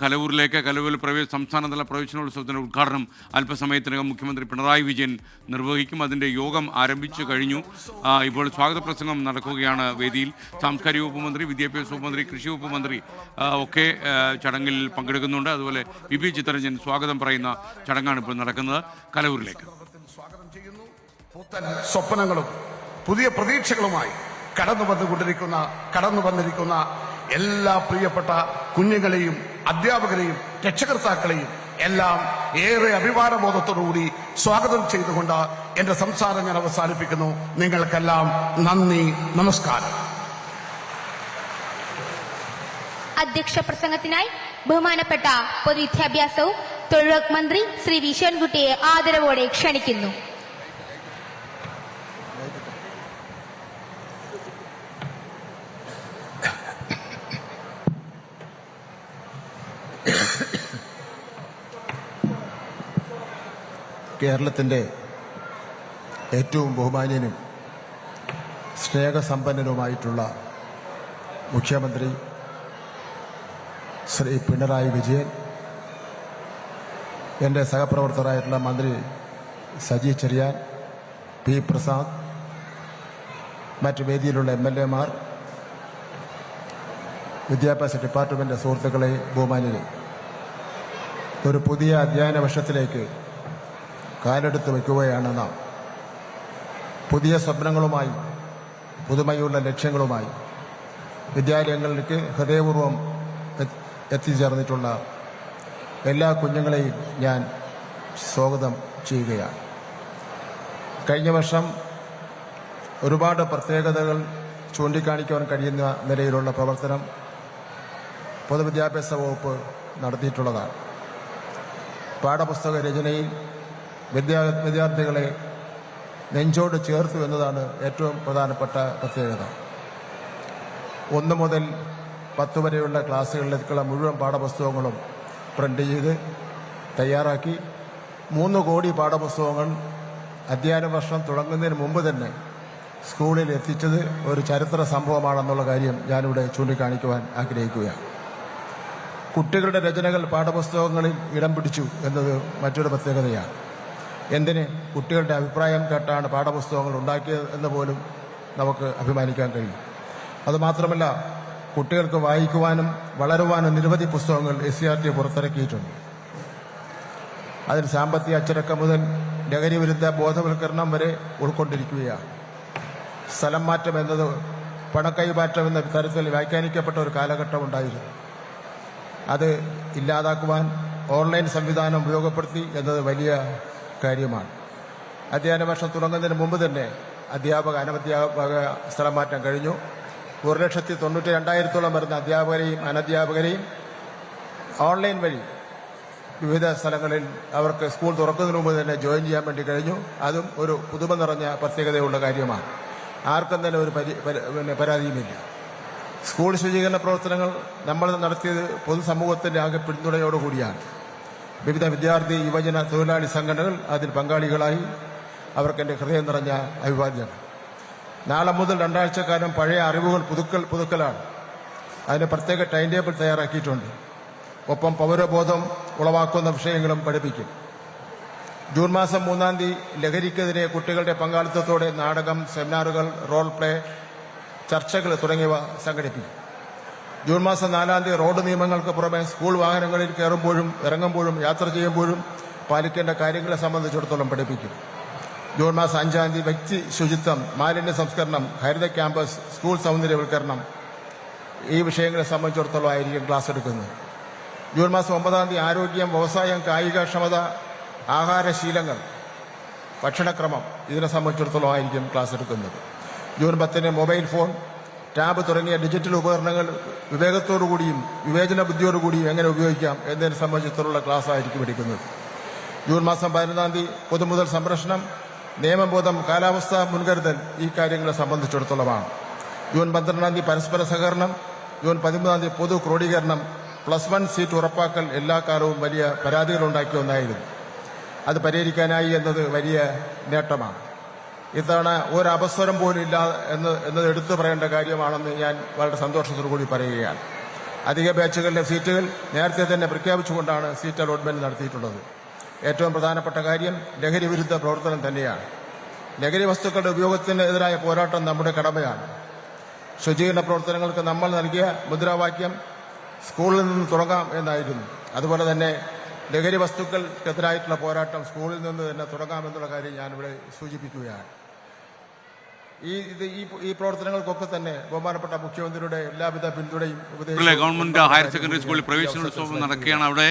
കലവൂരിലേക്ക് കലവൂരിൽ സംസ്ഥാനതല പ്രവേശനോത്സവത്തിൻ്റെ ഉദ്ഘാടനം അല്പസമയത്തിനകം മുഖ്യമന്ത്രി പിണറായി വിജയൻ നിർവഹിക്കും. അതിൻ്റെ യോഗം ആരംഭിച്ചു കഴിഞ്ഞു. ഇപ്പോൾ സ്വാഗത പ്രസംഗം നടക്കുകയാണ് വേദിയിൽ. സാംസ്കാരിക വകുപ്പ് മന്ത്രി, വിദ്യാഭ്യാസ വകുപ്പ് മന്ത്രി, കൃഷി വകുപ്പ് മന്ത്രി ഒക്കെ ചടങ്ങിൽ പങ്കെടുക്കുന്നുണ്ട്. അതുപോലെ പി ചിത്തരഞ്ജൻ സ്വാഗതം പറയുന്ന ചടങ്ങാണ് ഇപ്പോൾ നടക്കുന്നത്. കലവൂരിലേക്ക് സ്വാഗതം ചെയ്യുന്നു. പുത്തൻ സ്വപ്നങ്ങളും പുതിയ പ്രതീക്ഷകളുമായി കടന്നു വന്നിരിക്കുന്ന എല്ലാ പ്രിയപ്പെട്ട കുഞ്ഞുങ്ങളെയും അധ്യാപകരെയും രക്ഷകർത്താക്കളെയും എല്ലാം ഏറെ അഭിമാനബോധത്തോടുകൂടി സ്വാഗതം ചെയ്തുകൊണ്ട് എന്റെ സംസാരം ഞാൻ അവസാനിപ്പിക്കുന്നു. നിങ്ങൾക്കെല്ലാം നന്ദി, നമസ്കാരം. അധ്യക്ഷ പ്രസംഗത്തിനായി ബഹുമാനപ്പെട്ട പൊതുവിദ്യാഭ്യാസവും തൊഴിലുറപ്പ് മന്ത്രി ശ്രീ വി ശിവൻകുട്ടിയെ ആദരവോടെ ക്ഷണിക്കുന്നു. കേരളത്തിൻ്റെ ഏറ്റവും ബഹുമാന്യനും സ്നേഹസമ്പന്നനുമായിട്ടുള്ള മുഖ്യമന്ത്രി ശ്രീ പിണറായി വിജയൻ, എൻ്റെ സഹപ്രവർത്തകരായിട്ടുള്ള മന്ത്രി സജി ചെറിയാൻ, പി പ്രസാദ്, മറ്റ് വേദിയിലുള്ള MLA മാർ, വിദ്യാഭ്യാസ ഡിപ്പാർട്ട്മെൻറ്റ് സുഹൃത്തുക്കളെ, ബഹുമാന്യരെ, ഒരു പുതിയ അധ്യയന വർഷത്തിലേക്ക് കാലെടുത്ത് വയ്ക്കുകയാണ് നാം. പുതിയ സ്വപ്നങ്ങളുമായി, പുതുമയുള്ള ലക്ഷ്യങ്ങളുമായി വിദ്യാലയങ്ങളിലേക്ക് ഹൃദയപൂർവ്വം എത്തിച്ചേർന്നിട്ടുള്ള എല്ലാ കുഞ്ഞുങ്ങളെയും ഞാൻ സ്വാഗതം ചെയ്യുകയാണ്. കഴിഞ്ഞ വർഷം ഒരുപാട് പ്രത്യേകതകൾ ചൂണ്ടിക്കാണിക്കുവാൻ കഴിയുന്ന നിലയിലുള്ള പ്രവർത്തനം പൊതുവിദ്യാഭ്യാസ വകുപ്പ് നടത്തിയിട്ടുള്ളതാണ്. പാഠപുസ്തക രചനയിൽ വിദ്യാർത്ഥികളെ നെഞ്ചോട് ചേർത്തു എന്നതാണ് ഏറ്റവും പ്രധാനപ്പെട്ട പ്രത്യേകത. 1 മുതൽ 10 വരെയുള്ള ക്ലാസ്സുകളിലേക്കുള്ള മുഴുവൻ പാഠപുസ്തകങ്ങളും പ്രിന്റ് ചെയ്ത് തയ്യാറാക്കി 3 കോടി പാഠപുസ്തകങ്ങൾ അധ്യയന വർഷം തുടങ്ങുന്നതിന് മുമ്പ് തന്നെ സ്കൂളിൽ എത്തിച്ചത് ഒരു ചരിത്ര സംഭവമാണെന്നുള്ള കാര്യം ഞാനിവിടെ ചൂണ്ടിക്കാണിക്കുവാൻ ആഗ്രഹിക്കുകയാണ്. കുട്ടികളുടെ രചനകൾ പാഠപുസ്തകങ്ങളിൽ ഇടം പിടിച്ചു എന്നത് മറ്റൊരു പ്രത്യേകതയാണ്. എന്തിന്, കുട്ടികളുടെ അഭിപ്രായം കേട്ടാണ് പാഠപുസ്തകങ്ങൾ ഉണ്ടാക്കിയത് എന്ന് പോലും നമുക്ക് അഭിമാനിക്കാൻ കഴിയും. അതുമാത്രമല്ല, കുട്ടികൾക്ക് വായിക്കുവാനും വളരുവാനും നിരവധി പുസ്തകങ്ങൾ SCERT പുറത്തിറക്കിയിട്ടുണ്ട്. അതിൽ സാമ്പത്തിക അച്ചടക്കം മുതൽ ലഹരി വിരുദ്ധ ബോധവൽക്കരണം വരെ ഉൾക്കൊണ്ടിരിക്കുകയാണ്. സ്ഥലം മാറ്റം എന്നത് പണക്കൈമാറ്റം എന്ന തരത്തിൽ വ്യാഖ്യാനിക്കപ്പെട്ട ഒരു കാലഘട്ടം ഉണ്ടായിരുന്നു. അത് ഇല്ലാതാക്കുവാൻ ഓൺലൈൻ സംവിധാനം ഉപയോഗപ്പെടുത്തി എന്നത് വലിയ കാര്യമാണ്. അധ്യയന വർഷം തുടങ്ങുന്നതിന് മുമ്പ് തന്നെ അനധ്യാപക സ്ഥലം മാറ്റം കഴിഞ്ഞു. 1,92,200 വരുന്ന അധ്യാപകരെയും അനധ്യാപകരെയും ഓൺലൈൻ വഴി വിവിധ സ്ഥലങ്ങളിൽ അവർക്ക് സ്കൂൾ തുറക്കുന്നതിന് മുമ്പ് തന്നെ ജോയിൻ ചെയ്യാൻ വേണ്ടി കഴിഞ്ഞു. അതും ഒരു പുതുമ നിറഞ്ഞ പ്രത്യേകതയുള്ള കാര്യമാണ്. ആർക്കും തന്നെ ഒരു പരാതിയുമില്ല. സ്കൂൾ ശുചീകരണ പ്രവർത്തനങ്ങൾ നമ്മൾ നടത്തിയത് പൊതുസമൂഹത്തിന്റെ ആകെ പിന്തുണയോടുകൂടിയാണ്. വിവിധ വിദ്യാർത്ഥി, യുവജന, തൊഴിലാളി സംഘടനകൾ അതിൽ പങ്കാളികളായി. അവർക്ക് എൻ്റെ ഹൃദയം നിറഞ്ഞ അഭിവാദ്യങ്ങൾ. നാളെ മുതൽ 2 ആഴ്ചക്കാലം പഴയ അറിവുകൾ പുതുക്കലാണ്. അതിന് പ്രത്യേക ടൈം ടേബിൾ തയ്യാറാക്കിയിട്ടുണ്ട്. ഒപ്പം പൗരബോധം ഉളവാക്കുന്ന വിഷയങ്ങളും പഠിപ്പിക്കും. ജൂൺ മാസം 3-ാം തീയതി ലഹരിക്കെതിരെ കുട്ടികളുടെ പങ്കാളിത്തത്തോടെ നാടകം, സെമിനാറുകൾ, റോൾ പ്ലേ, ചർച്ചകൾ തുടങ്ങിയവ സംഘടിപ്പിക്കും. ജൂൺ മാസം 4-ാം തീയതി റോഡ് നിയമങ്ങൾക്ക് പുറമെ സ്കൂൾ വാഹനങ്ങളിൽ കയറുമ്പോഴും ഇറങ്ങുമ്പോഴും യാത്ര ചെയ്യുമ്പോഴും പാലിക്കേണ്ട കാര്യങ്ങളെ സംബന്ധിച്ചിടത്തോളം പഠിപ്പിക്കും. ജൂൺ മാസം 5-ാം തീയതി വ്യക്തി ശുചിത്വം, മാലിന്യ സംസ്കരണം, ഹരിത ക്യാമ്പസ്, സ്കൂൾ സൗന്ദര്യവൽക്കരണം, ഈ വിഷയങ്ങളെ സംബന്ധിച്ചിടത്തോളം ആയിരിക്കും ക്ലാസ് എടുക്കുന്നത്. ജൂൺ മാസം 9-ാം തീയതി ആരോഗ്യം, വ്യവസായം, കായികക്ഷമത, ആഹാരശീലങ്ങൾ, ഭക്ഷണക്രമം, ഇതിനെ സംബന്ധിച്ചിടത്തോളം ആയിരിക്കും ക്ലാസ് എടുക്കുന്നത്. ജൂൺ 10-ന് മൊബൈൽ ഫോൺ, ടാബ് തുടങ്ങിയ ഡിജിറ്റൽ ഉപകരണങ്ങൾ വിവേകത്തോടുകൂടിയും വിവേചന ബുദ്ധിയോടുകൂടിയും എങ്ങനെ ഉപയോഗിക്കാം എന്നതിനെ സംബന്ധിച്ചിടത്തോളം ക്ലാസ് ആയിരിക്കും എടുക്കുന്നത്. ജൂൺ മാസം 11-ാം തീയതി പൊതുമുതൽ സംരക്ഷണം, നിയമബോധം, കാലാവസ്ഥാ മുൻകരുതൽ, ഈ കാര്യങ്ങളെ സംബന്ധിച്ചിടത്തോളമാണ്. ജൂൺ 12-ാം തീയതി പരസ്പര സഹകരണം. ജൂൺ 13-ാം തീയതി പൊതു ക്രോഡീകരണം. +1 സീറ്റ് ഉറപ്പാക്കൽ എല്ലാ കാലവും വലിയ പരാതികളുണ്ടാക്കിയ ഒന്നായിരുന്നു. അത് പരിഹരിക്കാനായി എന്നത് വലിയ നേട്ടമാണ്. ഇത്തവണ ഒരപസ്വരം പോലും ഇല്ല എന്നത് എടുത്തു പറയേണ്ട കാര്യമാണെന്ന് ഞാൻ വളരെ സന്തോഷത്തോടു കൂടി പറയുകയാണ്. അധിക ബാച്ചുകളിലെ സീറ്റുകൾ നേരത്തെ തന്നെ പ്രഖ്യാപിച്ചുകൊണ്ടാണ് സീറ്റ് അലോട്ട്മെന്റ് നടത്തിയിട്ടുള്ളത്. ഏറ്റവും പ്രധാനപ്പെട്ട കാര്യം ലഹരി വിരുദ്ധ പ്രവർത്തനം തന്നെയാണ്. ലഹരി വസ്തുക്കളുടെ ഉപയോഗത്തിനെതിരായ പോരാട്ടം നമ്മുടെ കടമയാണ്. ശുചീകരണ പ്രവർത്തനങ്ങൾക്ക് നമ്മൾ നൽകിയ മുദ്രാവാക്യം സ്കൂളിൽ നിന്ന് തുടങ്ങാം എന്നായിരുന്നു. അതുപോലെ തന്നെ ലഹരി വസ്തുക്കൾക്കെതിരായിട്ടുള്ള പോരാട്ടം സ്കൂളിൽ നിന്ന് തന്നെ തുടങ്ങാമെന്നുള്ള കാര്യം ഞാനിവിടെ സൂചിപ്പിക്കുകയാണ്. ഈ പ്രവർത്തനങ്ങൾക്കൊക്കെ തന്നെ ബഹുമാനപ്പെട്ട മുഖ്യമന്ത്രിയുടെ എല്ലാവിധ പിന്തുണയും ഗവൺമെന്റ് ഹയർ സെക്കൻഡറി സ്കൂളിൽ പ്രവേശനോത്സവം നടക്കുകയാണ്. അവിടെ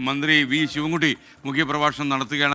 മന്ത്രി വി ശിവൻകുട്ടി മുഖ്യപ്രഭാഷണം നടത്തുകയാണ്.